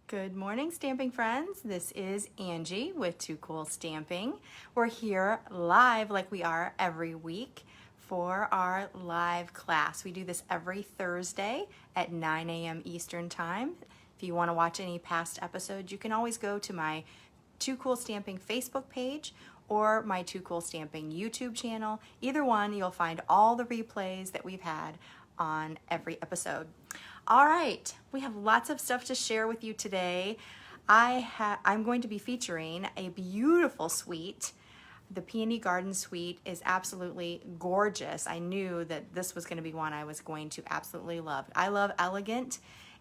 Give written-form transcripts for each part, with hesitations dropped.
Good morning, stamping friends. This is Angie with Too Cool Stamping. We're here live like we are every week for our live class. We do this every Thursday at 9 a.m. Eastern Time. If you want to watch any past episodes, you can always go to my Too Cool Stamping Facebook page or my Too Cool Stamping YouTube channel. Either one, you'll find all the replays that we've had on every episode. All right, we have lots of stuff to share with you today. I'm going to be featuring a beautiful suite. The Peony Garden Suite is absolutely gorgeous. I knew that this was going to be one I was going to absolutely love. I love elegant,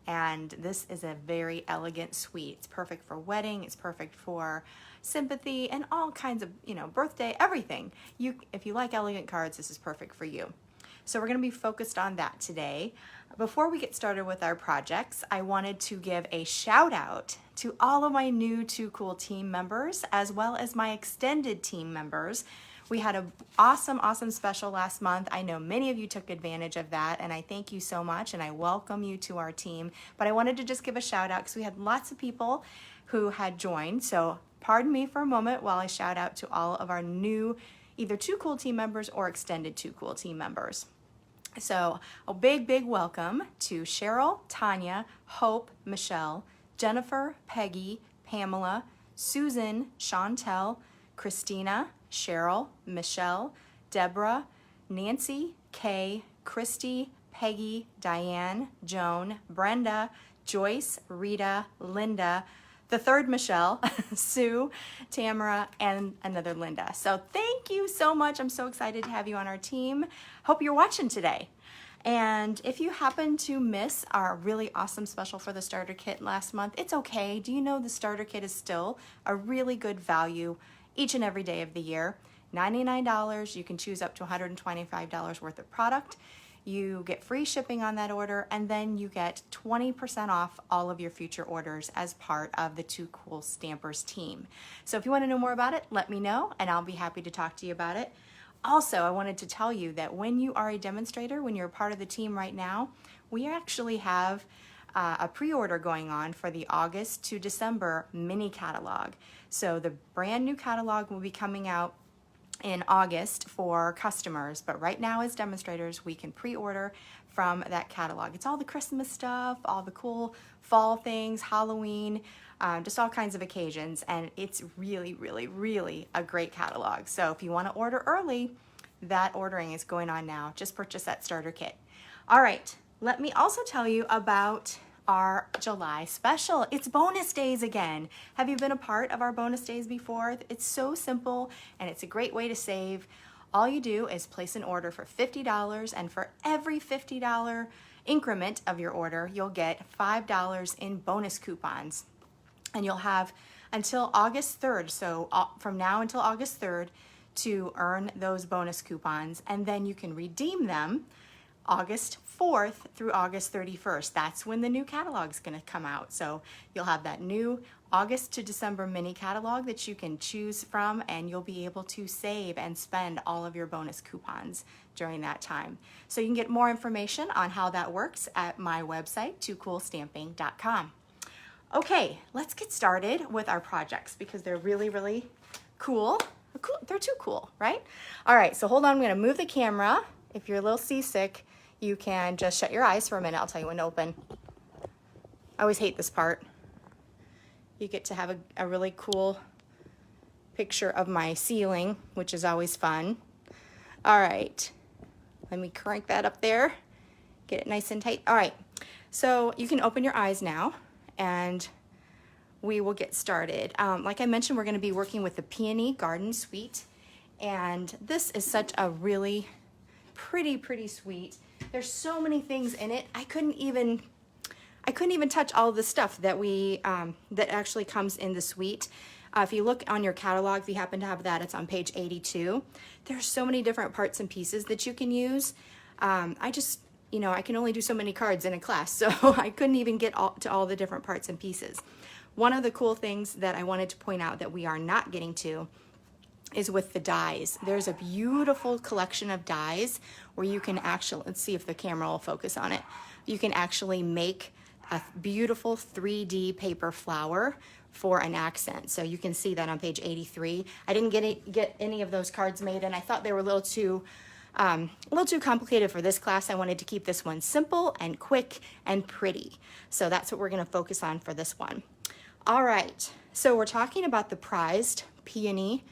and this is a very elegant suite. It's perfect for wedding, it's perfect for sympathy, and all kinds of, birthday, everything. If you like elegant cards, this is perfect for you. So we're going to be focused on that today. Before we get started with our projects, I wanted to give a shout out to all of my new Too Cool team members, as well as my extended team members. We had an awesome special last month. I know many of you took advantage of that, and I thank you so much, and I welcome you to our team. But I wanted to just give a shout out because we had lots of people who had joined. So pardon me for a moment while I shout out to all of our new either Too Cool team members or extended Too Cool team members. So a big welcome to Cheryl, Tanya, Hope, Michelle, Jennifer, Peggy, Pamela, Susan, Chantel, Christina, Cheryl, Michelle, Deborah, Nancy, Kay, Christy, Peggy, Diane, Joan, Brenda, Joyce, Rita, Linda, the third Michelle, Sue, Tamara, and another Linda. So thank you so much. I'm so excited to have you on our team. Hope you're watching today. And if you happen to miss our really awesome special for the starter kit last month, it's okay. Do you know the starter kit is still a really good value each and every day of the year? $99, you can choose up to $125 worth of product. You get free shipping on that order, and then you get 20% off all of your future orders as part of the Too Cool Stampers team. So if you want to know more about it, let me know, and I'll be happy to talk to you about it. Also, I wanted to tell you that when you are a demonstrator, when you're a part of the team right now, we actually have a pre-order going on for the August to December mini catalog. So the brand new catalog will be coming out in August for customers, but right now as demonstrators we can pre-order from that catalog. It's all the Christmas stuff, all the cool fall things, Halloween, just all kinds of occasions, and it's really a great catalog. So if you want to order early, that ordering is going on now. Just purchase that starter kit. All right, let me also tell you about our July special. It's bonus days again. Have you been a part of our bonus days before? It's so simple and it's a great way to save. All you do is place an order for $50, and for every $50 increment of your order, you'll get $5 in bonus coupons. And you'll have until August 3rd, so from now until August 3rd, to earn those bonus coupons, and then you can redeem them August 4th through August 31st. That's when the new catalog is going to come out. So you'll have that new August to December mini catalog that you can choose from, and you'll be able to save and spend all of your bonus coupons during that time. So you can get more information on how that works at my website, toocoolstamping.com. Okay, let's get started with our projects because they're really cool. They're too cool, right? All right, so hold on. I'm going to move the camera. If you're a little seasick, you can just shut your eyes for a minute. I'll tell you when to open. I always hate this part. You get to have a really cool picture of my ceiling, which is always fun. All right, let me crank that up there. Get it nice and tight. All right, so you can open your eyes now, and we will get started. Like I mentioned, we're going to be working with the Peony Garden Suite, and this is such a really pretty suite. There's so many things in it. I couldn't even touch all of the stuff that that actually comes in the suite. If you look on your catalog, if you happen to have that, it's on page 82. There's so many different parts and pieces that you can use. I can only do so many cards in a class, so I couldn't even get to all the different parts and pieces. One of the cool things that I wanted to point out that we are not getting to is with the dies. There's a beautiful collection of dies where you can actually, let's see if the camera will focus on it. You can actually make a beautiful 3D paper flower for an accent. So you can see that on page 83. I didn't get any of those cards made, and I thought they were a little too complicated for this class. I wanted to keep this one simple and quick and pretty. So that's what we're gonna focus on for this one. All right, so we're talking about the prized Peony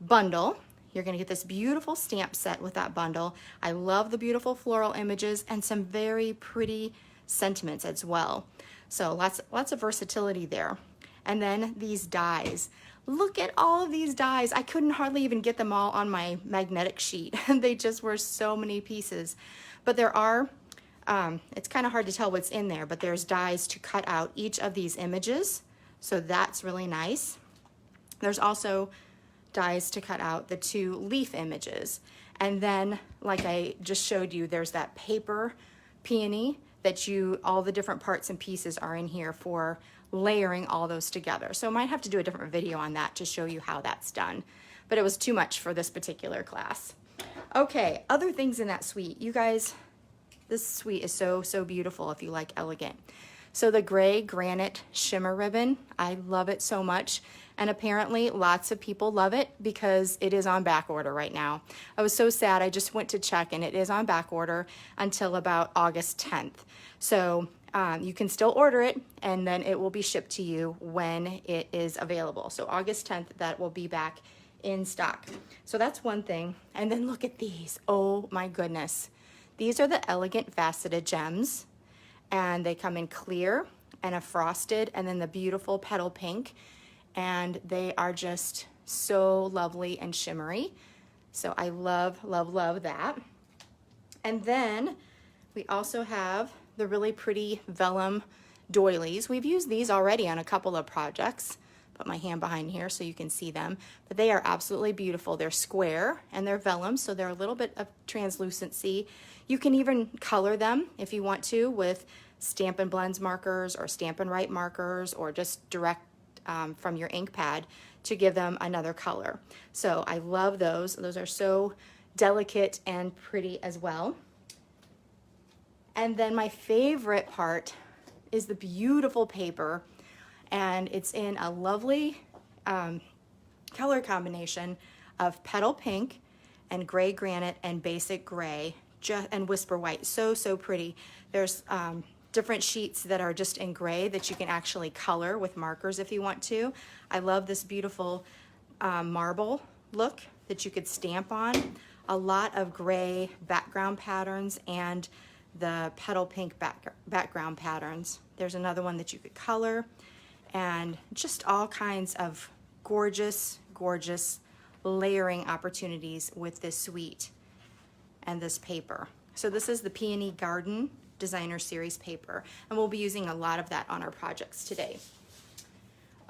bundle. You're gonna get this beautiful stamp set with that bundle. I love the beautiful floral images and some very pretty sentiments as well. So lots of versatility there. And then these dies. Look at all of these dies. I couldn't hardly even get them all on my magnetic sheet. They just were so many pieces. But there are, it's kind of hard to tell what's in there, but there's dies to cut out each of these images. So that's really nice. There's also dies to cut out the 2 leaf images. And then, like I just showed you, there's that paper peony that all the different parts and pieces are in here for layering all those together. So I might have to do a different video on that to show you how that's done. But it was too much for this particular class. Okay, other things in that suite. You guys, this suite is so, so beautiful if you like elegant. So the gray granite shimmer ribbon, I love it so much. And apparently lots of people love it because it is on back order right now. I was so sad, I just went to check and it is on back order until about August 10th. So you can still order it and then it will be shipped to you when it is available. So August 10th, that will be back in stock. So that's one thing. And then look at these. Oh my goodness. These are the elegant faceted gems, and they come in clear and a frosted and then the beautiful petal pink. And they are just so lovely and shimmery. So I love, love, love that. And then we also have the really pretty vellum doilies. We've used these already on a couple of projects. Put my hand behind here so you can see them. But they are absolutely beautiful. They're square and they're vellum, so they're a little bit of translucency. You can even color them if you want to with Stampin' Blends markers or Stampin' Write markers, or just direct from your ink pad to give them another color. So I love those. Those are so delicate and pretty as well. And then my favorite part is the beautiful paper, and it's in a lovely color combination of petal pink and gray granite and basic gray and whisper white. So, so pretty. There's different sheets that are just in gray that you can actually color with markers if you want to. I love this beautiful marble look that you could stamp on. A lot of gray background patterns and the petal pink background patterns. There's another one that you could color, and just all kinds of gorgeous, gorgeous layering opportunities with this suite and this paper. So this is the Peony Garden Designer Series paper, and we'll be using a lot of that on our projects today.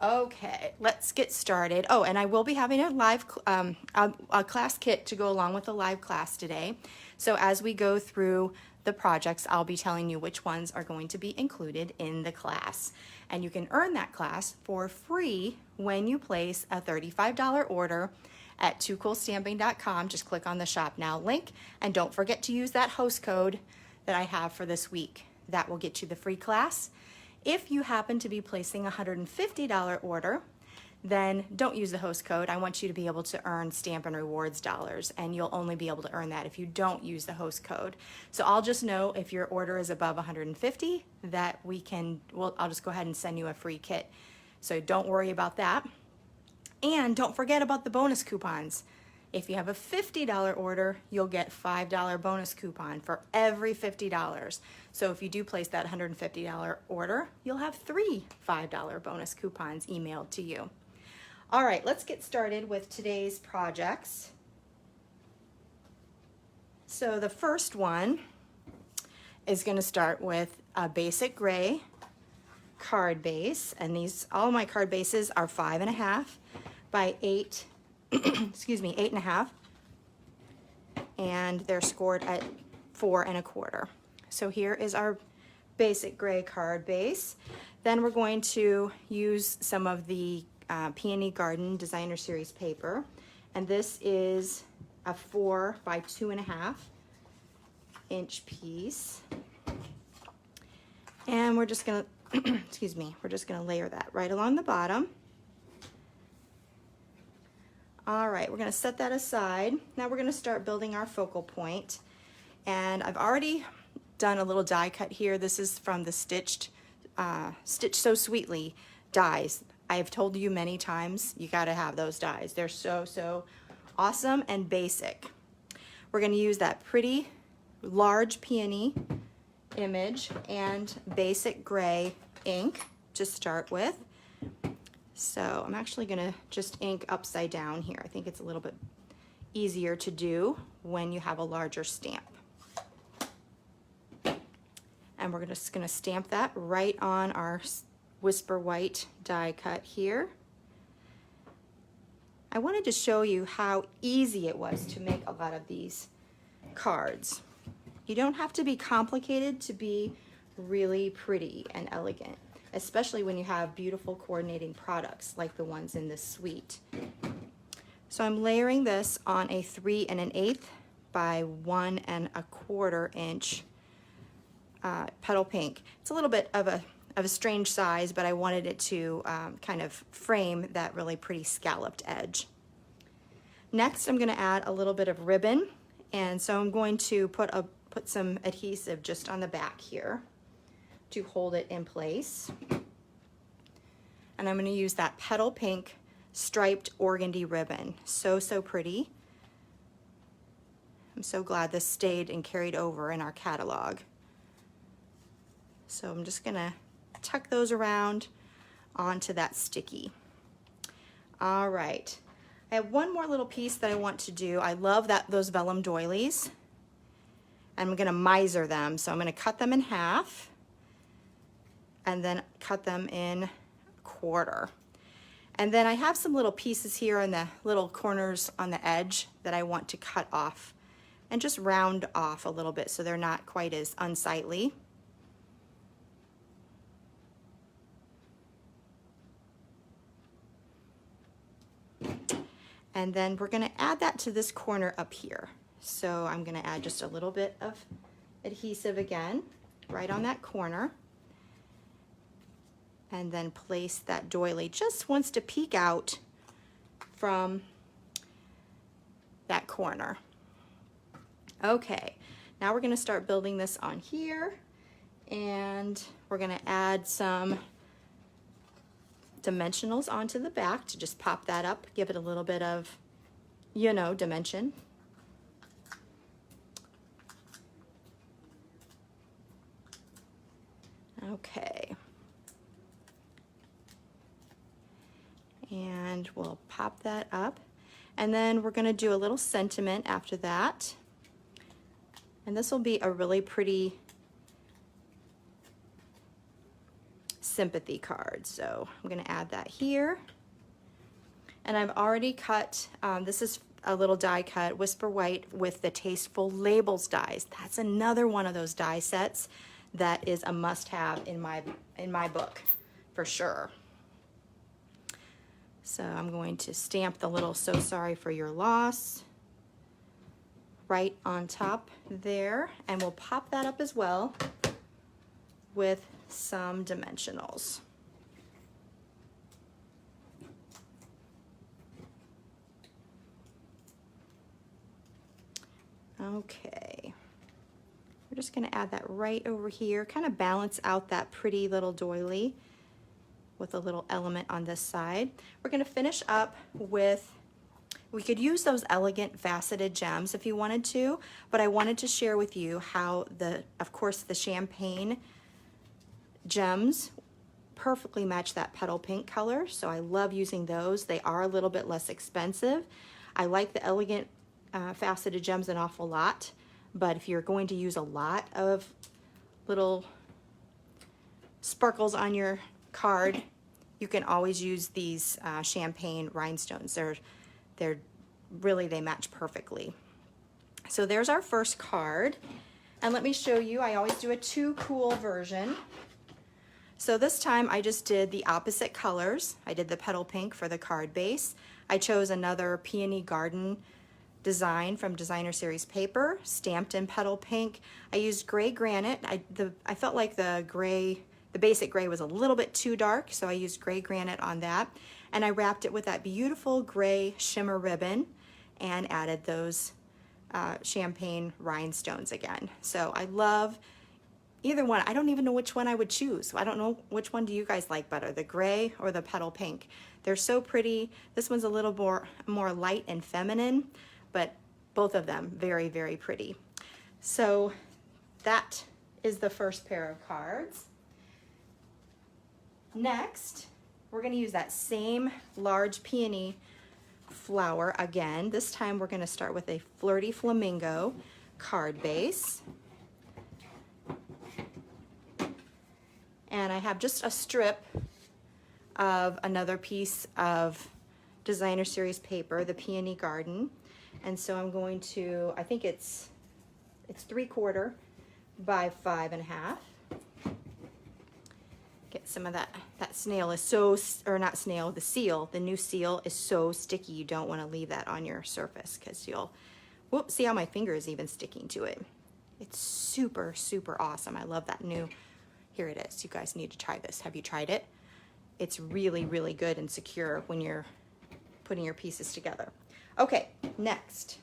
Okay, let's get started. Oh, and I will be having a live a class kit to go along with the live class today. So as we go through the projects, I'll be telling you which ones are going to be included in the class. And you can earn that class for free when you place a $35 order at toocoolstamping.com. Just click on the Shop Now link, and don't forget to use that host code that I have for this week. That will get you the free class. If you happen to be placing a $150 order, then don't use the host code. I want you to be able to earn Stampin Rewards dollars, and you'll only be able to earn that if you don't use the host code. So I'll just know if your order is above 150 that I'll just go ahead and send you a free kit. So don't worry about that. And don't forget about the bonus coupons. If you have a $50 order, you'll get $5 bonus coupon for every $50. So if you do place that $150 order, you'll have 3 $5 bonus coupons emailed to you. All right, let's get started with today's projects. So the first one is going to start with a basic gray card base, and all my card bases are 5.5 by 8. Excuse me, 8.5, and they're scored at 4 1/4. So here is our basic gray card base. Then we're going to use some of the Peony Garden Designer Series paper, and this is a 4 by 2.5 inch piece. And we're just gonna, excuse me, we're just gonna layer that right along the bottom. All right, we're gonna set that aside. Now we're gonna start building our focal point. And I've already done a little die cut here. This is from the Stitched So Sweetly dies. I have told you many times, you gotta have those dies. They're so awesome and basic. We're gonna use that pretty large peony image and basic gray ink to start with. So I'm actually gonna just ink upside down here. I think it's a little bit easier to do when you have a larger stamp. And we're just gonna stamp that right on our Whisper White die cut here. I wanted to show you how easy it was to make a lot of these cards. You don't have to be complicated to be really pretty and elegant, especially when you have beautiful coordinating products like the ones in this suite. So I'm layering this on a 3 1/8 by 1 1/4 inch petal pink. It's a little bit of a strange size, but I wanted it to kind of frame that really pretty scalloped edge. Next, I'm going to add a little bit of ribbon, and so I'm going to put some adhesive just on the back here to hold it in place. And I'm going to use that petal pink striped organdy ribbon. So pretty. I'm so glad this stayed and carried over in our catalog. So I'm just going to tuck those around onto that sticky. All right, I have one more little piece that I want to do. I love those vellum doilies. I'm gonna miser them, so I'm gonna cut them in half and then cut them in a quarter. And then I have some little pieces here in the little corners on the edge that I want to cut off and just round off a little bit so they're not quite as unsightly. And then we're gonna add that to this corner up here. So I'm gonna add just a little bit of adhesive again, right on that corner. And then place that doily. Just wants to peek out from that corner. Okay, now we're gonna start building this on here, and we're gonna add some dimensionals onto the back to just pop that up, give it a little bit of, you know, dimension. Okay. And we'll pop that up. And then we're gonna do a little sentiment after that. And this will be a really pretty sympathy card. So I'm gonna add that here. And I've already cut, this is a little die cut, Whisper White with the Tasteful Labels dies. That's another one of those die sets that is a must-have in my book, for sure. So I'm going to stamp the little "So Sorry for Your Loss" right on top there, and we'll pop that up as well with some dimensionals. Okay, we're just going to add that right over here, kind of balance out that pretty little doily with a little element on this side. We're going to finish up with, we could use those elegant faceted gems if you wanted to, but I wanted to share with you how of course the champagne gems perfectly match that petal pink color, so I love using those. They are a little bit less expensive. I like the elegant faceted gems an awful lot, but if you're going to use a lot of little sparkles on your card, you can always use these champagne rhinestones. They're really, they match perfectly. So there's our first card, and let me show you, I always do a Too Cool version. So this time I just did the opposite colors. I did the petal pink for the card base. I chose another Peony Garden design from Designer Series paper, stamped in petal pink. I used gray granite. I felt like the basic gray was a little bit too dark, so I used gray granite on that. And I wrapped it with that beautiful gray shimmer ribbon and added those champagne rhinestones again. So I love either one. I don't even know which one I would choose. I don't know which one do you guys like better, the gray or the petal pink. They're so pretty. This one's a little more light and feminine, but both of them very, very pretty. So that is the first pair of cards. Next, we're going to use that same large peony flower again. This time we're going to start with a Flirty Flamingo card base. And I have just a strip of another piece of Designer Series paper, the Peony Garden. And so I'm going to, I think it's 3/4 by 5.5. Get some of that. That snail is so, or not snail, the seal, the new seal is so sticky. You don't want to leave that on your surface because you'll, whoops, see how my finger is even sticking to it. It's super, super awesome. I love that new, here it is. You guys need to try this. Have you tried it? It's really, really good and secure when you're putting your pieces together. Okay, next.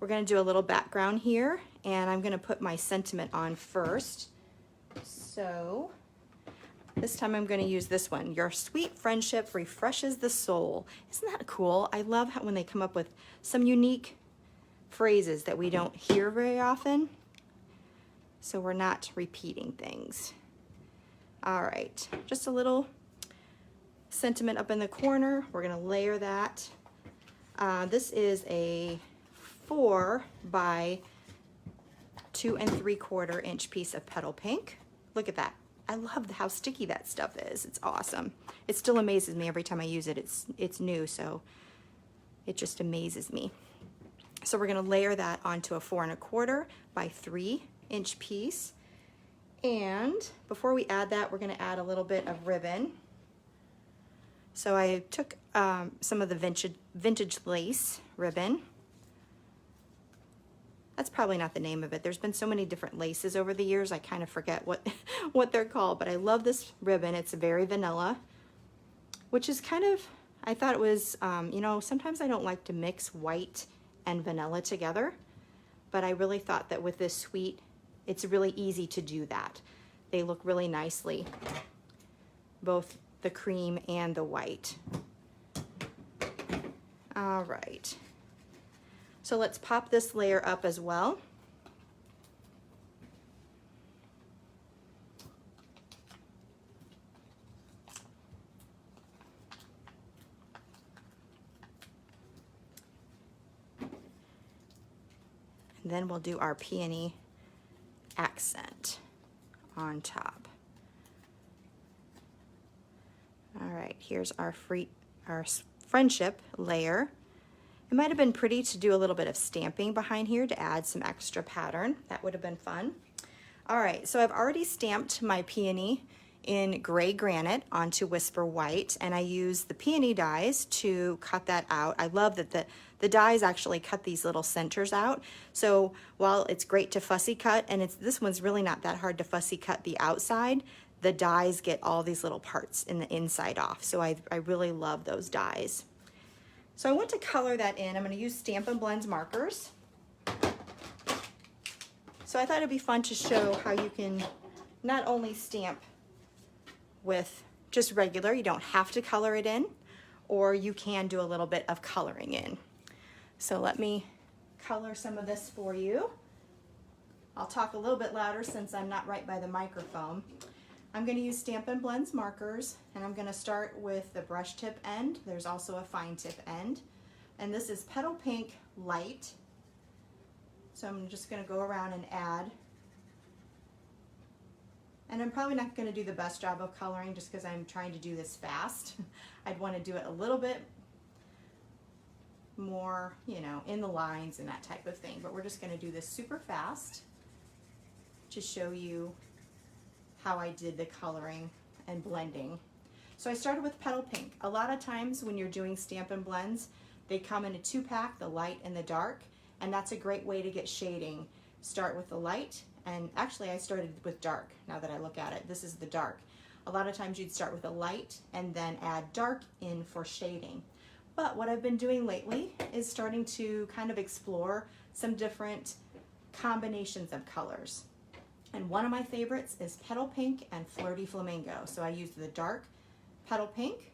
We're going to do a little background here, and I'm going to put my sentiment on first. So this time I'm going to use this one. Your sweet friendship refreshes the soul. Isn't that cool? I love how when they come up with some unique phrases that we don't hear very often. So we're not repeating things. All right, just a little sentiment up in the corner. We're going to layer that. This is a 4 by 2 3/4 inch piece of petal pink. Look at that. I love how sticky that stuff is. It's awesome. It still amazes me every time I use it. It's new, so it just amazes me. So we're going to layer that onto a 4 1/4 by 3 inch piece. And before we add that, we're going to add a little bit of ribbon. So I took some of the vintage lace ribbon. That's probably not the name of it. There's been so many different laces over the years, I kind of forget what they're called, but I love this ribbon. It's very vanilla, which is kind of, I thought it was, you know, sometimes I don't like to mix white and vanilla together, but I really thought that with this suite, it's really easy to do that. They look really nicely, both the cream and the white. All right. So let's pop this layer up as well. And then we'll do our peony accent on top. All right, here's our friendship layer. It might have been pretty to do a little bit of stamping behind here to add some extra pattern. That would have been fun. All right, so I've already stamped my peony in gray granite onto Whisper White, and I used the Peony Dies to cut that out. I love that the dies actually cut these little centers out. So while it's great to fussy cut, and this one's really not that hard to fussy cut the outside, the dies get all these little parts in the inside off. So I really love those dies. So I want to color that in. I'm going to use Stampin' Blends markers. So I thought it'd be fun to show how you can not only stamp with just regular, you don't have to color it in, or you can do a little bit of coloring in. So let me color some of this for you. I'll talk a little bit louder since I'm not right by the microphone. I'm going to use Stampin' Blends markers, and I'm going to start with the brush tip end. There's also a fine tip end, and this is Petal Pink Light. So I'm just going to go around and add, and I'm probably not going to do the best job of coloring just because I'm trying to do this fast. I'd want to do it a little bit more, you know, in the lines and that type of thing, but we're just going to do this super fast to show you how I did the coloring and blending. So I started with Petal Pink. A lot of times when you're doing Stampin' Blends, They come in a 2-pack, the light and the dark, and that's a great way to get shading. Start with the light, and actually I started with dark now that I look at it. This is the dark. A lot of times you'd start with a light and then add dark in for shading. But what I've been doing lately is starting to kind of explore some different combinations of colors. And one of my favorites is Petal Pink and Flirty Flamingo. So I use the dark Petal Pink,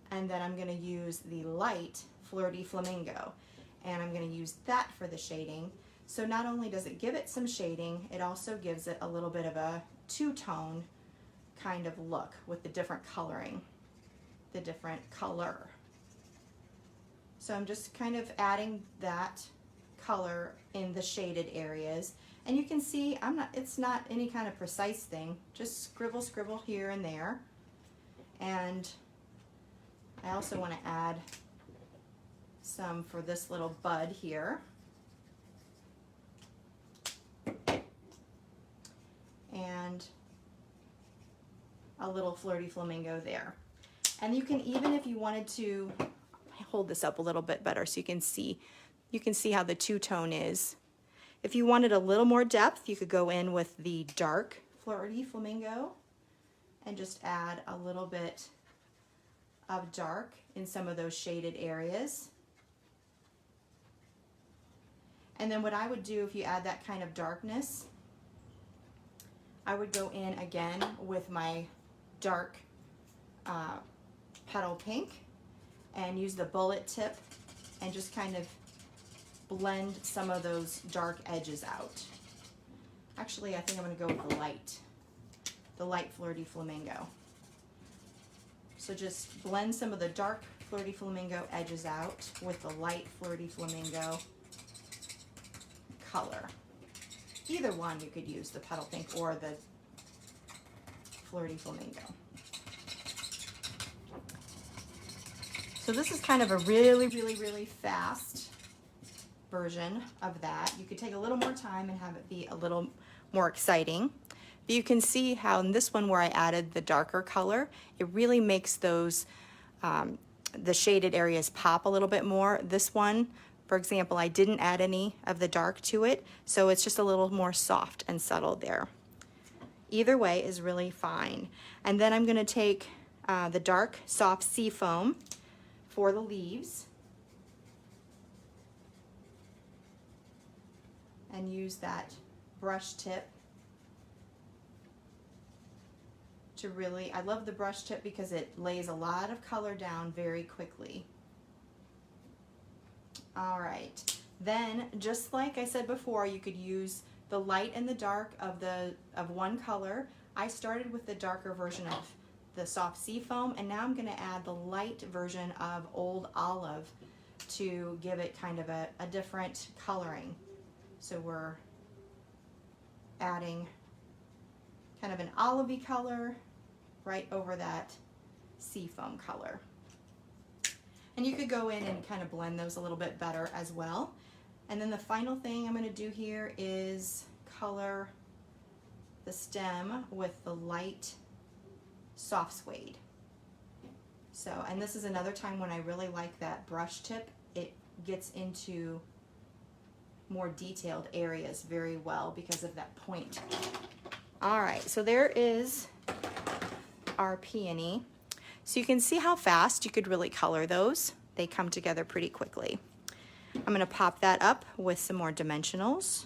and then I'm going to use the light Flirty Flamingo. And I'm going to use that for the shading. So not only does it give it some shading, it also gives it a little bit of a two-tone kind of look with the different coloring, the different color. So I'm just kind of adding that color in the shaded areas. And you can see it's not any kind of precise thing, just scribble, scribble here and there. And I also want to add some for this little bud here. And a little Flirty Flamingo there. And you can, even if you wanted to, hold this up a little bit better so you can see how the two-tone is. If you wanted a little more depth, you could go in with the dark Flirty Flamingo and just add a little bit of dark in some of those shaded areas. And then what I would do if you add that kind of darkness, I would go in again with my dark Petal Pink and use the bullet tip and just kind of blend some of those dark edges out. Actually, I think I'm going to go with the light Flirty Flamingo. So just blend some of the dark Flirty Flamingo edges out with the light Flirty Flamingo color. Either one you could use, the Petal Pink or the Flirty Flamingo. So this is kind of a really, really, really fast version of that. You could take a little more time and have it be a little more exciting. But you can see how in this one where I added the darker color, it really makes those, the shaded areas pop a little bit more. This one, for example, I didn't add any of the dark to it, so it's just a little more soft and subtle there. Either way is really fine. And then I'm gonna take the dark soft sea foam for the leaves and use that brush tip to really, I love the brush tip because it lays a lot of color down very quickly. All right, then just like I said before, you could use the light and the dark of one color. I started with the darker version of the soft sea foam, and now I'm going to add the light version of Old Olive to give it kind of a different coloring. So we're adding kind of an olivey color right over that sea foam color. And you could go in and kind of blend those a little bit better as well. And then the final thing I'm going to do here is color the stem with the light soft suede. So, and this is another time when I really like that brush tip. It gets into more detailed areas very well because of that point. All right, so there is our peony. So you can see how fast you could really color those. They come together pretty quickly. I'm going to pop that up with some more dimensionals.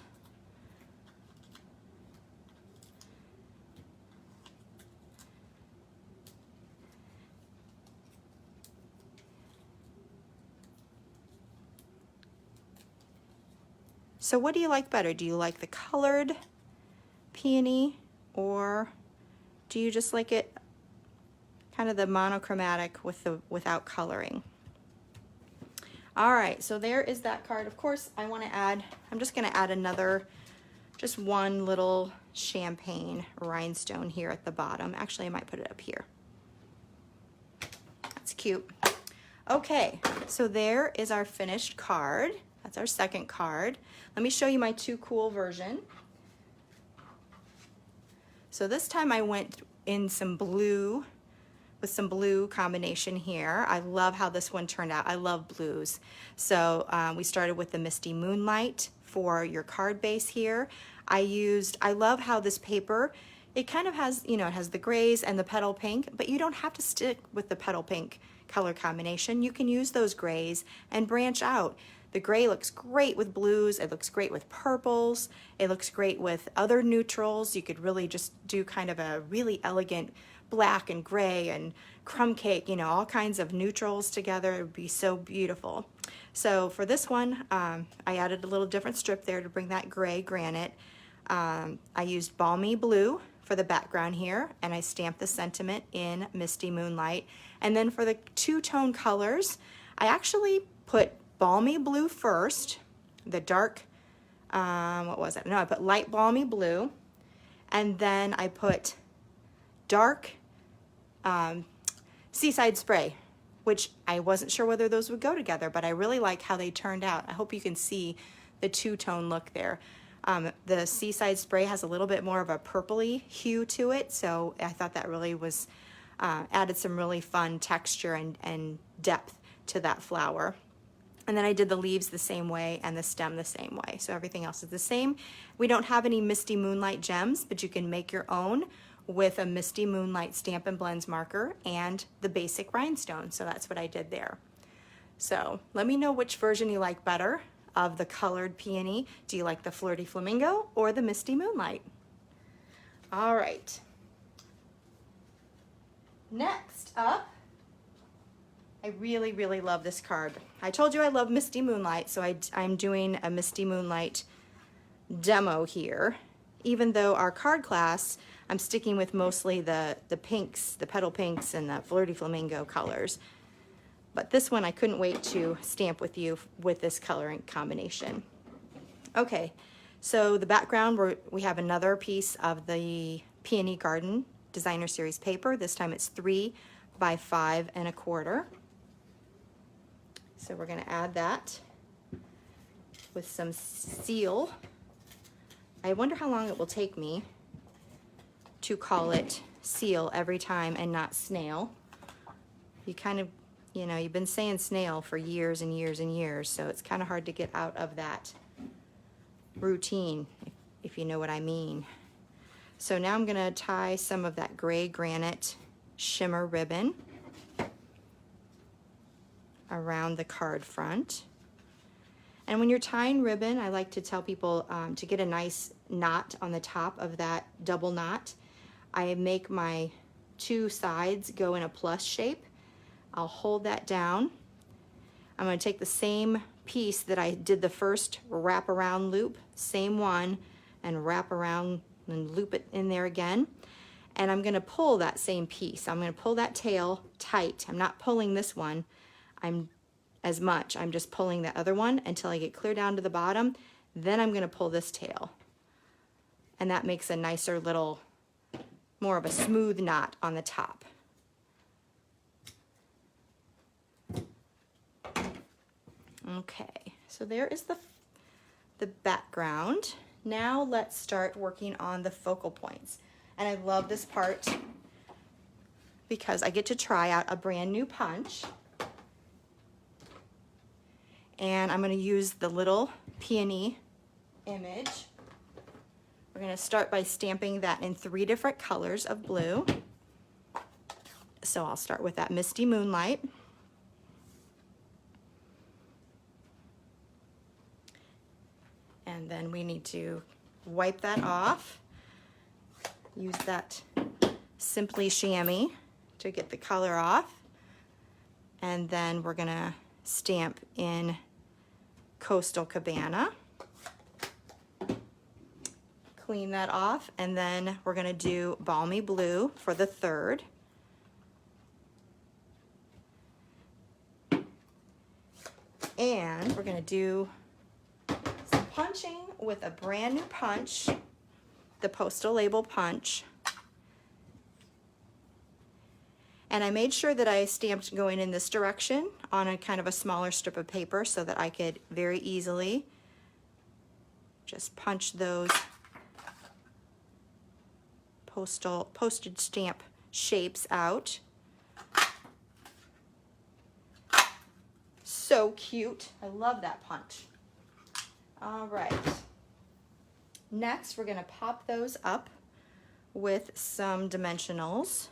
So what do you like better? Do you like the colored peony, or do you just like it kind of the monochromatic without coloring? All right, so there is that card. Of course, I'm just gonna add another, just one little champagne rhinestone here at the bottom. Actually, I might put it up here. That's cute. Okay, so there is our finished card. That's our second card. Let me show you my Too Cool version. So this time I went in some blue with some blue combination here. I love how this one turned out. I love blues. So we started with the Misty Moonlight for your card base here. I love how this paper, it kind of has, you know, it has the grays and the petal pink, but you don't have to stick with the petal pink color combination. You can use those grays and branch out. The gray looks great with blues, it looks great with purples, it looks great with other neutrals. You could really just do kind of a really elegant black and gray and crumb cake, you know, all kinds of neutrals together. It would be so beautiful. So for this one, I added a little different strip there to bring that gray granite. I used Balmy Blue for the background here, and I stamped the sentiment in Misty Moonlight. And then for the two-tone colors, I actually put Balmy Blue first, the dark, what was it? No, I put light Balmy Blue, and then I put dark Seaside Spray, which I wasn't sure whether those would go together, but I really like how they turned out. I hope you can see the two-tone look there. The Seaside Spray has a little bit more of a purpley hue to it, so I thought that really was added some really fun texture and depth to that flower. And then I did the leaves the same way and the stem the same way, so everything else is the same. We don't have any Misty Moonlight gems, but you can make your own with a Misty Moonlight Stampin' Blends marker and the basic rhinestone, so that's what I did there. So let me know which version you like better of the colored peony. Do you like the Flirty Flamingo or the Misty Moonlight? All right. Next up, I really, really love this card. I told you I love Misty Moonlight, so I'm doing a Misty Moonlight demo here. Even though our card class, I'm sticking with mostly the pinks, the petal pinks and the Flirty Flamingo colors. But this one I couldn't wait to stamp with you with this coloring combination. Okay, so the background, we have another piece of the Peony Garden Designer Series paper. This time it's 3 by 5 1/4. So we're going to add that with some seal. I wonder how long it will take me to call it seal every time and not snail. You kind of, you know, you've been saying snail for years and years and years, so it's kind of hard to get out of that routine, if you know what I mean. So now I'm going to tie some of that gray granite shimmer ribbon around the card front. And when you're tying ribbon, I like to tell people to get a nice knot on the top of that double knot. I make my two sides go in a plus shape. I'll hold that down. I'm going to take the same piece that I did the first wrap around loop, same one, and wrap around and loop it in there again. And I'm going to pull that same piece. I'm going to pull that tail tight. I'm not pulling this one I'm just pulling the other one until I get clear down to the bottom. Then I'm going to pull this tail. And that makes a nicer little, more of a smooth knot on the top. Okay, so there is the background. Now let's start working on the focal points. And I love this part because I get to try out a brand new punch. And I'm going to use the little peony image. We're going to start by stamping that in 3 different colors of blue. So I'll start with that Misty Moonlight. And then we need to wipe that off. Use that Simply Chamois to get the color off. And then we're going to stamp in Coastal Cabana. Clean that off, and then we're going to do Balmy Blue for the 3rd. And we're going to do some punching with a brand new punch, the Postal Label punch. And I made sure that I stamped going in this direction on a kind of a smaller strip of paper so that I could very easily just punch those postage stamp shapes out. so cute. I love that punch. All right. Next, we're going to pop those up with some dimensionals.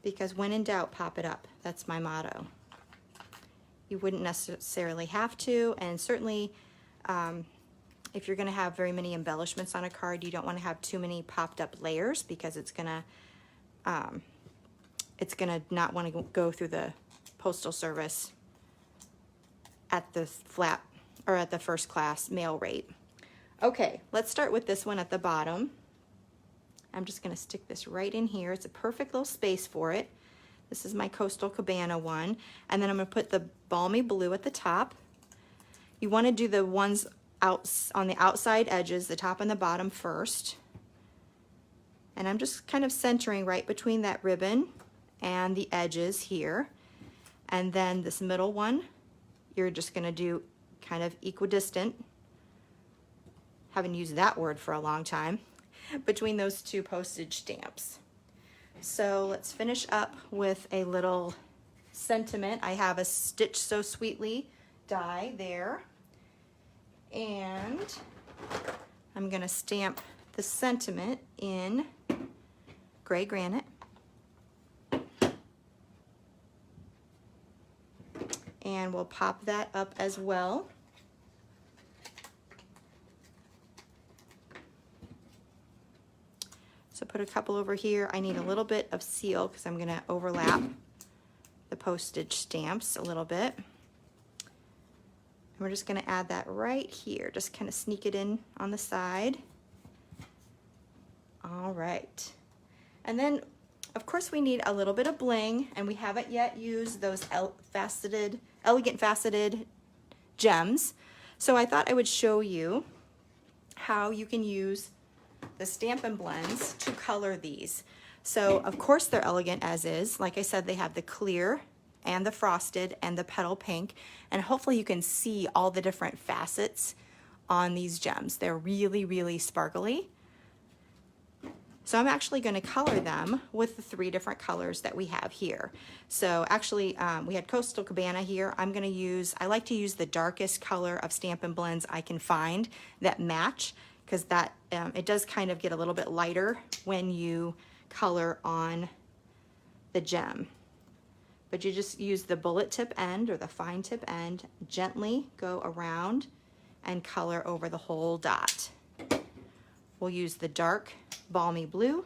Because when in doubt, pop it up. That's my motto. You wouldn't necessarily have to, and certainly if you're going to have very many embellishments on a card, you don't want to have too many popped up layers, because it's going to not want to go through the postal service at the flat or at the first class mail rate. Okay, let's start with this one at the bottom. I'm just going to stick this right in here. It's a perfect little space for it. This is my Coastal Cabana one. And then I'm going to put the Balmy Blue at the top. You want to do the ones out on the outside edges, the top and the bottom first. And I'm just kind of centering right between that ribbon and the edges here. And then this middle one, you're just going to do kind of equidistant. Haven't used that word for a long time. Between those two postage stamps. So let's finish up with a little sentiment. I have a Stitch So Sweetly die there. And I'm going to stamp the sentiment in gray granite. And we'll pop that up as well. So put a couple over here. I need a little bit of seal because I'm going to overlap the postage stamps a little bit. And we're just going to add that right here. Just kind of sneak it in on the side. All right. And then, of course, we need a little bit of bling, and we haven't yet used those elegant faceted gems. So I thought I would show you how you can use the Stampin' Blends to color these. So of course they're elegant as is. Like I said, they have the clear and the frosted and the petal pink, and hopefully you can see all the different facets on these gems. They're really, really sparkly. So I'm actually going to color them with the 3 different colors that we have here. So actually we had Coastal Cabana here. I'm going to use, I like to use the darkest color of Stampin' Blends I can find that match, because that it does kind of get a little bit lighter when you color on the gem. But you just use the bullet tip end or the fine tip end, gently go around and color over the whole dot. We'll use the dark Balmy Blue.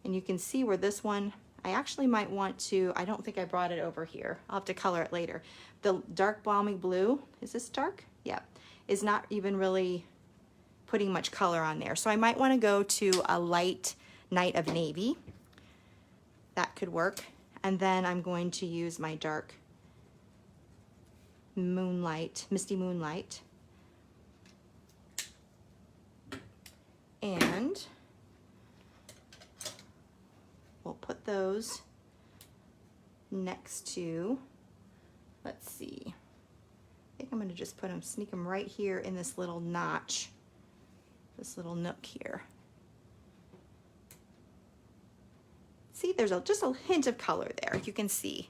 And you can see where this one, I actually might want to, I don't think I brought it over here. I'll have to color it later. The dark Balmy Blue, is this dark? Yeah, is not even really putting much color on there. So I might want to go to a light Night of Navy. That could work. And then I'm going to use my dark Moonlight, Misty Moonlight. And we'll put those next to, let's see, I think I'm going to just put them, sneak them right here in this little notch, this little nook here. See, there's just a hint of color there. You can see.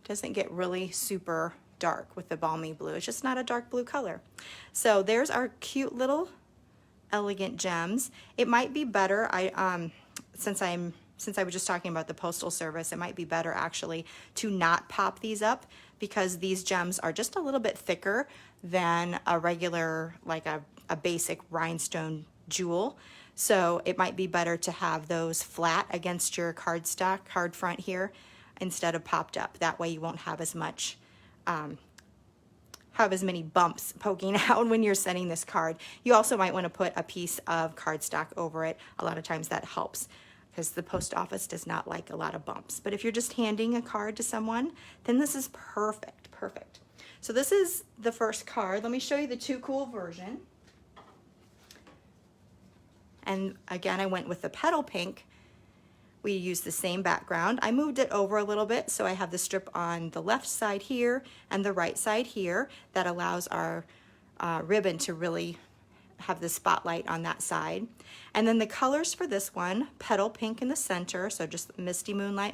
It doesn't get really super dark with the Balmy Blue. It's just not a dark blue color. So there's our cute little elegant gems. It might be better, since I was just talking about the Postal Service, it might be better actually to not pop these up, because these gems are just a little bit thicker than a regular, like a basic rhinestone jewel. So it might be better to have those flat against your cardstock, card front here, instead of popped up. That way you won't have as much, have as many bumps poking out when you're sending this card. You also might want to put a piece of cardstock over it. A lot of times that helps, because the post office does not like a lot of bumps. But if you're just handing a card to someone, then this is perfect, perfect. So this is the first card. Let me show you the Too Cool version. And again, I went with the petal pink. We used the same background. I moved it over a little bit, so I have the strip on the left side here and the right side here. That allows our ribbon to really have the spotlight on that side. And then the colors for this one, petal pink in the center, so just misty moonlight,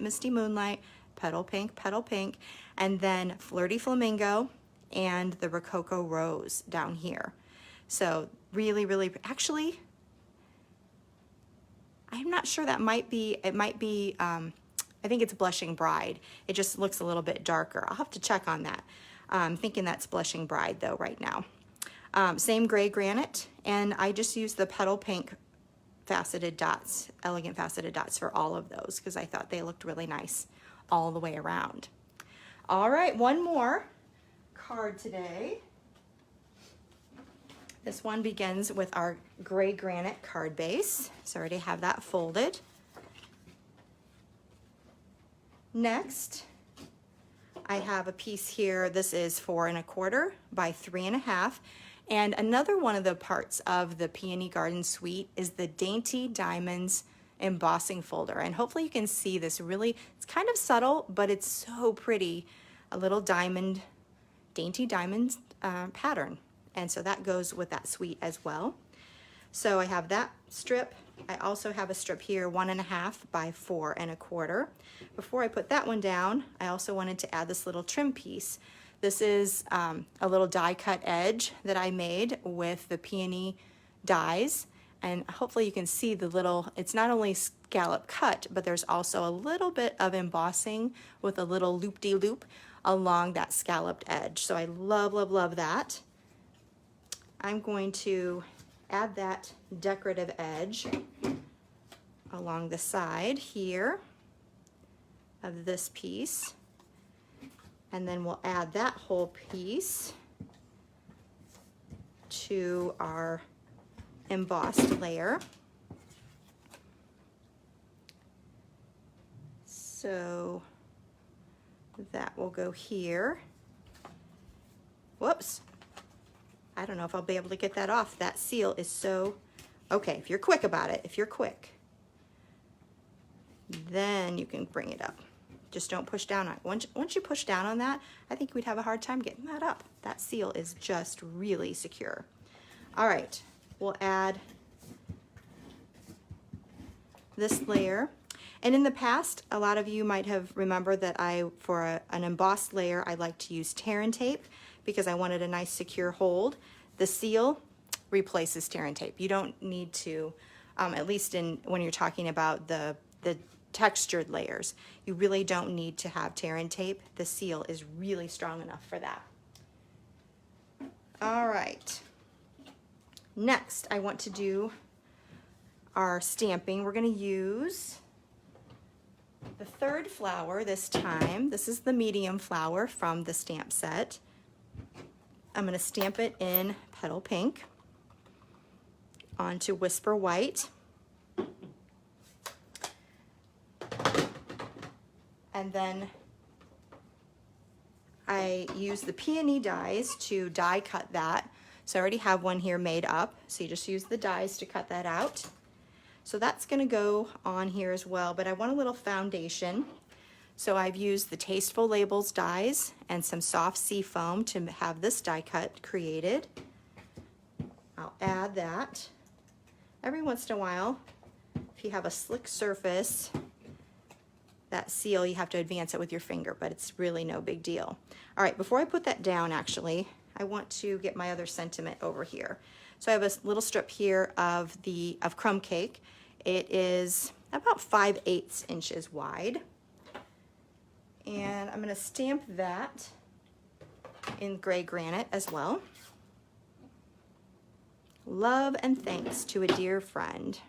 petal pink, and then flirty flamingo and the rococo rose down here. So really, really, actually, I'm not sure, that might be, it might be, I think it's Blushing Bride. It just looks a little bit darker. I'll have to check on that. I'm thinking that's Blushing Bride though right now. Same gray granite, and I just used the petal pink faceted dots, elegant faceted dots for all of those because I thought they looked really nice all the way around. All right, one more card today. This one begins with our gray granite card base. So I already have that folded. Next, I have a piece here. This is 4 1/4 by 3 1/2. And another one of the parts of the Peony Garden Suite is the Dainty Diamonds embossing folder. And hopefully you can see this really, it's kind of subtle, but it's so pretty. A little diamond, dainty diamond pattern. And so that goes with that suite as well. So I have that strip. I also have a strip here, 1 1/2 by 4 1/4. Before I put that one down, I also wanted to add this little trim piece. This is a little die cut edge that I made with the Peony Dies. And hopefully you can see the little, it's not only scallop cut, but there's also a little bit of embossing with a little loop-de-loop along that scalloped edge. So I love, love, love that. I'm going to add that decorative edge along the side here of this piece. And then we'll add that whole piece to our embossed layer. So that will go here. Whoops. I don't know if I'll be able to get that off. That seal is so, okay, if you're quick about it, if you're quick, then you can bring it up. Just don't push down on it. Once you push down on that, I think we'd have a hard time getting that up. That seal is just really secure. All right, we'll add this layer. And in the past, a lot of you might have remembered that for an embossed layer, I like to use tear and tape because I wanted a nice secure hold. The seal replaces tear and tape. You don't need to, at least when you're talking about the textured layers, you really don't need to have tear and tape. The seal is really strong enough for that. All right. Next, I want to do our stamping. We're going to use the third flower this time. This is the medium flower from the stamp set. I'm going to stamp it in Petal Pink onto Whisper White. And then I use the Peony Dies to die cut that. So I already have one here made up. So you just use the dies to cut that out. So that's gonna go on here as well, but I want a little foundation. So I've used the Tasteful Labels dies and some soft sea foam to have this die cut created. I'll add that. Every once in a while, if you have a slick surface, that seal, you have to advance it with your finger, but it's really no big deal. All right, before I put that down, actually, I want to get my other sentiment over here. So I have a little strip here of crumb cake. It is about 5/8 inches wide. And I'm gonna stamp that in gray granite as well. Love and thanks to a dear friend.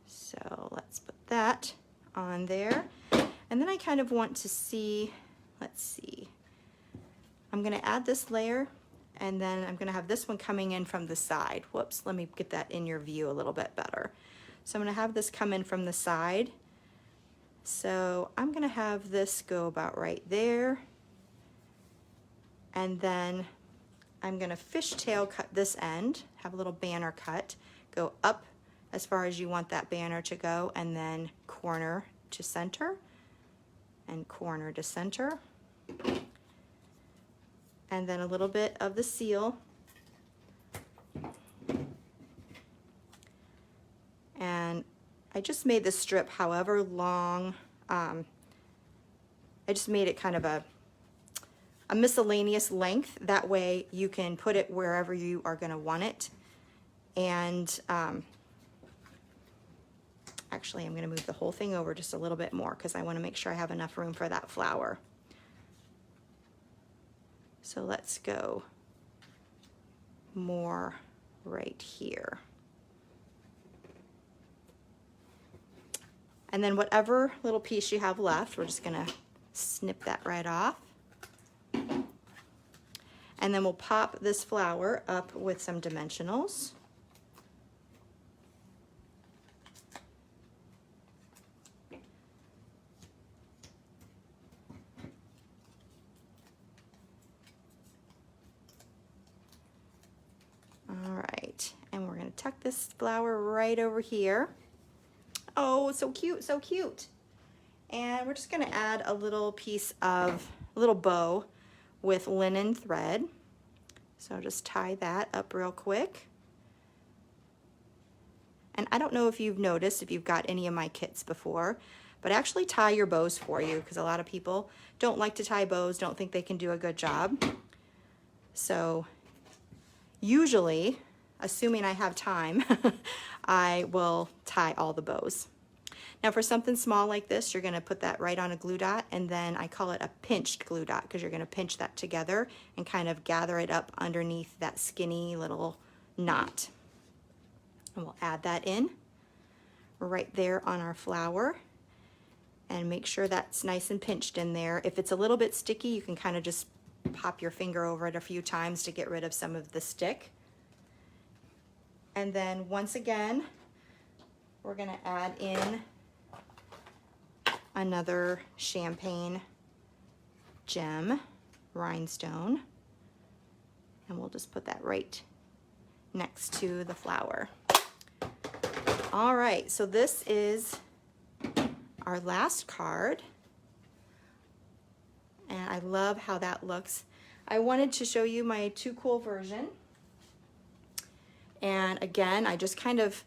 So let's put that on there. And then I kind of want to see, let's see. I'm gonna add this layer and then I'm gonna have this one coming in from the side. Whoops, let me get that in your view a little bit better. So I'm gonna have this come in from the side. So I'm gonna have this go about right there. And then I'm gonna fishtail cut this end, have a little banner cut, go up as far as you want that banner to go, and then corner to center and corner to center. and then a little bit of the seal. And I just made the strip however long. I just made it kind of a miscellaneous length. That way you can put it wherever you are going to want it. And actually, I'm going to move the whole thing over just a little bit more because I want to make sure I have enough room for that flower. So let's go more right here. And then whatever little piece you have left, we're just going to snip that right off. And then we'll pop this flower up with some dimensionals. All right, and we're going to tuck this flower right over here. Oh, so cute, so cute. And we're just going to add a little piece of, a little bow with linen thread. So just tie that up real quick. And I don't know if you've noticed, if you've got any of my kits before, but actually tie your bows for you, because a lot of people don't like to tie bows, don't think they can do a good job. So usually, assuming I have time, I will tie all the bows. Now for something small like this, you're going to put that right on a glue dot, and then I call it a pinched glue dot because you're going to pinch that together and kind of gather it up underneath that skinny little knot. And we'll add that in right there on our flower and make sure that's nice and pinched in there. If it's a little bit sticky, you can kind of just pop your finger over it a few times to get rid of some of the stick. And then once again, we're going to add in another champagne gem, rhinestone, and we'll just put that right next to the flower. All right, so this is our last card, and I love how that looks. I wanted to show you my Too Cool version, and again, I just kind of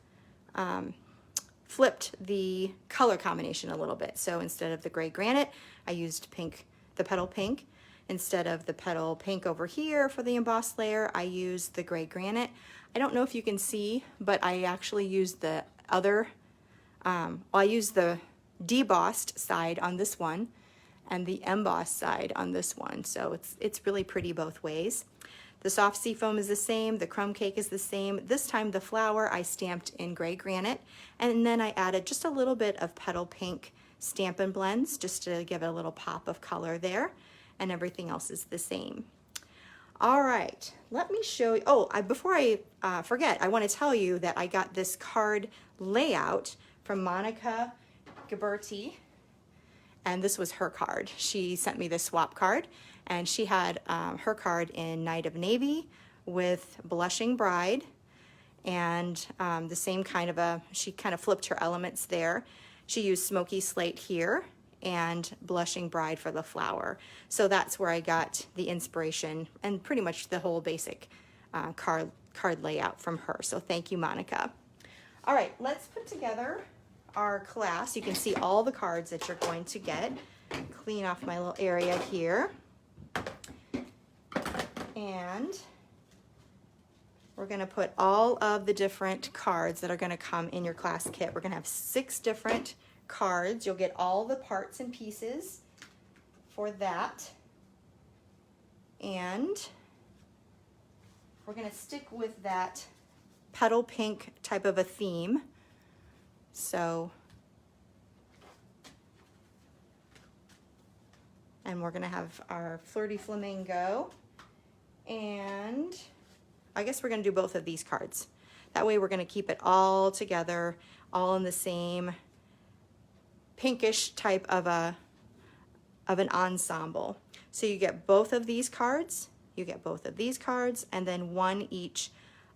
flipped the color combination a little bit. So instead of the gray granite, I used pink, the petal pink. Instead of the petal pink over here for the embossed layer, I used the gray granite. I don't know if you can see, but I actually used the other, I used the debossed side on this one and the embossed side on this one. So it's really pretty both ways. The soft seafoam is the same, the crumb cake is the same. This time the flower I stamped in gray granite, and then I added just a little bit of petal pink Stampin' Blends just to give it a little pop of color there, and everything else is the same. All right, let me show you, before I forget, I want to tell you that I got this card layout from Monica Ghiberti, and this was her card. She sent me this swap card, and she had her card in Night of Navy with Blushing Bride, and the same kind of she kind of flipped her elements there. She used Smoky Slate here and Blushing Bride for the flower. So that's where I got the inspiration and pretty much the whole basic card layout from her. So thank you, Monica. All right, let's put together our class. You can see all the cards that you're going to get. Clean off my little area here. And we're going to put all of the different cards that are going to come in your class kit. We're going to have 6 different cards. You'll get all the parts and pieces for that. And we're going to stick with that petal pink type of a theme. So, and we're going to have our Flirty Flamingo, and I guess we're going to do both of these cards. That way we're going to keep it all together, all in the same pinkish type of an ensemble. So you get both of these cards, you get both of these cards, and then one each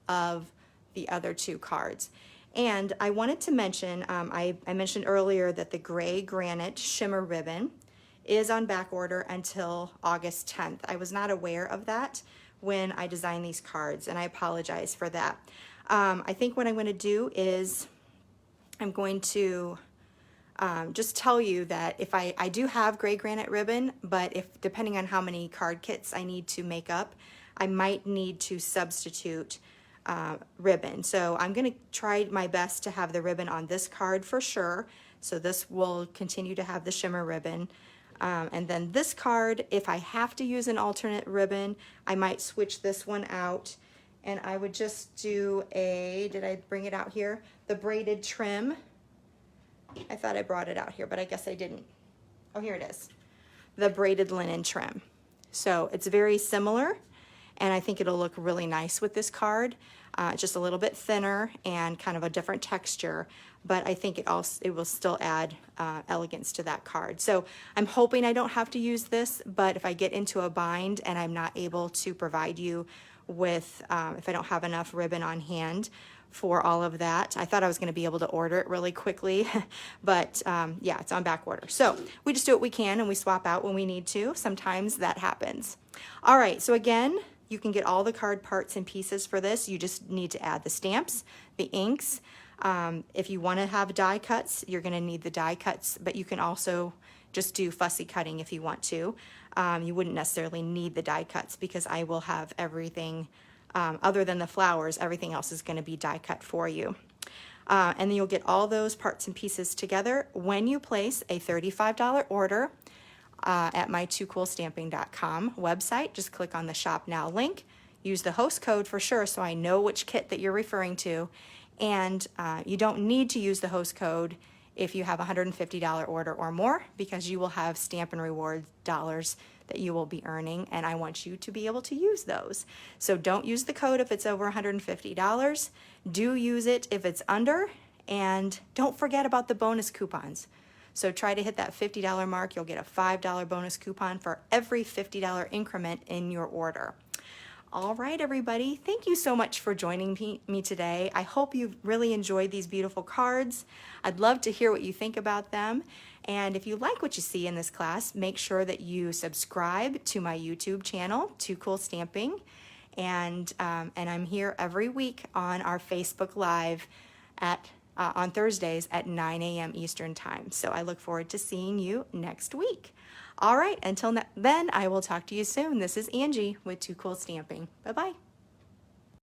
of the other 2 cards. And I wanted to mention, I mentioned earlier that the gray granite shimmer ribbon is on back order until August 10th. I was not aware of that when I designed these cards, and I apologize for that. I think what I'm going to do is I'm going to just tell you that if I do have gray granite ribbon, but if depending on how many card kits I need to make up, I might need to substitute ribbon. So I'm going to try my best to have the ribbon on this card for sure. So this will continue to have the shimmer ribbon. And then this card, if I have to use an alternate ribbon, I might switch this one out, and I would just do a, did I bring it out here? The braided trim. I thought I brought it out here, but I guess I didn't. Oh, here it is. The braided linen trim. So it's very similar, and I think it'll look really nice with this card. Just a little bit thinner and kind of a different texture, but I think it will still add elegance to that card. So I'm hoping I don't have to use this, but if I get into a bind and I'm not able to provide you with, if I don't have enough ribbon on hand for all of that, I thought I was going to be able to order it really quickly, but yeah, it's on back order. So we just do what we can and we swap out when we need to. Sometimes that happens. All right, so again, you can get all the card parts and pieces for this. You just need to add the stamps, the inks. If you want to have die cuts, you're going to need the die cuts, but you can also just do fussy cutting if you want to. You wouldn't necessarily need the die cuts because I will have everything other than the flowers. Everything else is going to be die cut for you. And then you'll get all those parts and pieces together when you place a $35 order at my toocoolstamping.com website. Just click on the Shop Now link. Use the host code for sure so I know which kit that you're referring to. And you don't need to use the host code if you have a $150 order or more, because you will have Stampin Rewards dollars that you will be earning, and I want you to be able to use those. So don't use the code if it's over $150. Do use it if it's under, and don't forget about the bonus coupons. So try to hit that $50 mark. You'll get a $5 bonus coupon for every $50 increment in your order. All right, everybody, thank you so much for joining me today. I hope you've really enjoyed these beautiful cards. I'd love to hear what you think about them. And if you like what you see in this class, make sure that you subscribe to my YouTube channel, Too Cool Stamping. And I'm here every week on our Facebook Live on Thursdays at 9 a.m. Eastern Time. So I look forward to seeing you next week. All right, until then, I will talk to you soon. This is Angie with Too Cool Stamping. Bye-bye.